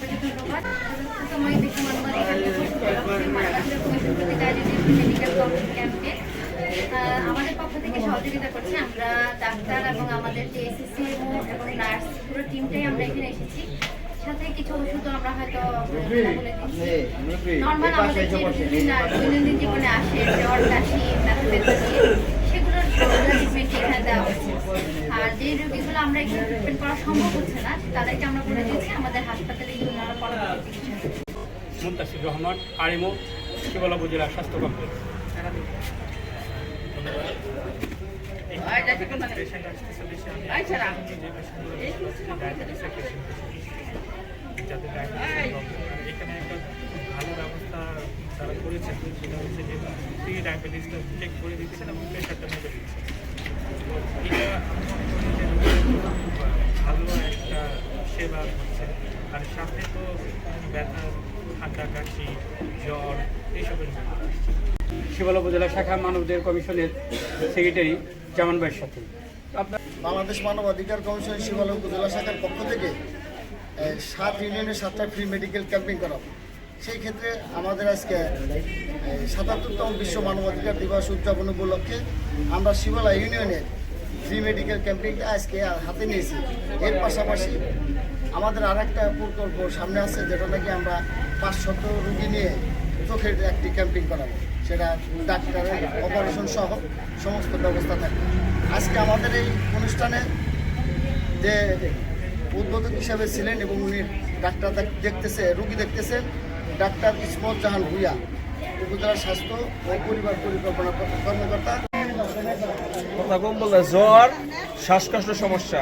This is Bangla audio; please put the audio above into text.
আপনাকে ধন্যবাদ। সময় বিশ্ব মানবাধিকার দিবস মানবাধিকার কমিশন কর্তৃক আয়োজিত মেডিকেল ক্যাম্পে আমাদের পক্ষ থেকে সহযোগিতা করছে। আমরা ডাক্তার এবং আমাদের যে এসএসসিএমও এবং নার্স পুরো টিমটাই আমরা এখানে এসেছি। সাথে কিছু ওষুধও আমরা হয়তো নর্মাল আমাদের যে দৈনন্দিন জীবনে আসে জ্বর কাশি মাথা ব্যথা দিয়ে সেগুলোর ট্রিটমেন্ট এখানে দেওয়া হচ্ছে। আর যে রোগীগুলো আমরা এখানে ট্রিটমেন্ট করা সম্ভব হচ্ছে না তাদেরকে আমরা বলে দিয়েছি আমাদের হাসপাতালে ওনারা পরবর্তী চিকিৎসা। মুনতাসির রহমান, আরিমো, শিবলা উপজেলা স্বাস্থ্য কমপ্লেক্স। এখানে একটা ভালো ব্যবস্থা তারা করেছেন, সেটা হচ্ছে যে ফ্রি ডায়াবেটিসটা চেক করে দিচ্ছেন এবং প্রেশারটা মেপে দিচ্ছেন। এটা আমি মনে করি যে ভালো একটা সেবা হচ্ছে। আর সাথে তো ব্যথা, ঠান্ডা কাশি, জ্বর এইসবের শিবলা উপজেলা শাখা মানবাধিকার কমিশনের সেক্রেটারি জামান ভাইয়ের সাথে বাংলাদেশ মানবাধিকার কমিশন শিবালয় উপজেলা শাখার পক্ষ থেকে 7 ইউনিয়নের 7টা ফ্রি মেডিকেল ক্যাম্পিং করা। সেই ক্ষেত্রে আমাদের আজকে ৭৭তম বিশ্ব মানবাধিকার দিবস উদযাপন উপলক্ষে আমরা শিবালয় ইউনিয়নের ফ্রি মেডিকেল ক্যাম্পিংটা আজকে হাতে নিয়েছি। এর পাশাপাশি আমাদের আরেকটা প্রকল্প সামনে আছে, যেটা নাকি আমরা 500 রুগী নিয়ে চোখের একটি ক্যাম্পিং করাবো। সেটা ডাক্তারের অপারেশন সহ সমস্ত ব্যবস্থা থাকবে। আজকে আমাদের এই অনুষ্ঠানে যে উদ্বোধক হিসাবে ছিলেন এবং উনি ডাক্তার রুগী দেখতেছেন ডাক্তার ইসমত জাহান ভুইয়া, উপজেলা স্বাস্থ্য ও পরিবার পরিকল্পনা কর্মকর্তা। কথা কম বললে জ্বর, শ্বাসকষ্ট সমস্যা